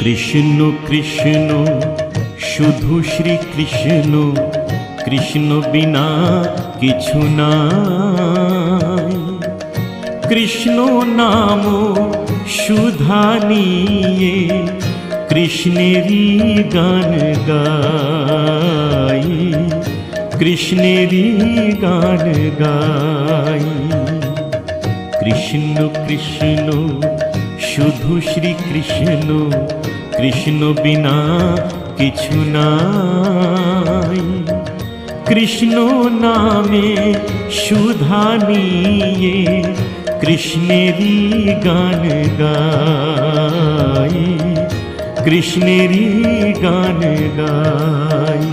কৃষ্ণ কৃষ্ণ শুধু শ্রী কৃষ্ণ, কৃষ্ণ বিনা কিছু নাই। কৃষ্ণ নাম সুধা নিয়ে কৃষ্ণেরই গান গাই, কৃষ্ণেরই গান গাই। কৃষ্ণ কৃষ্ণ শুধু শ্রী কৃষ্ণ, কৃষ্ণ বিনা কিছু নাই। কৃষ্ণ নামে সুধা নিয়ে কৃষ্ণেরই গান গাই, কৃষ্ণেরই গান গাই।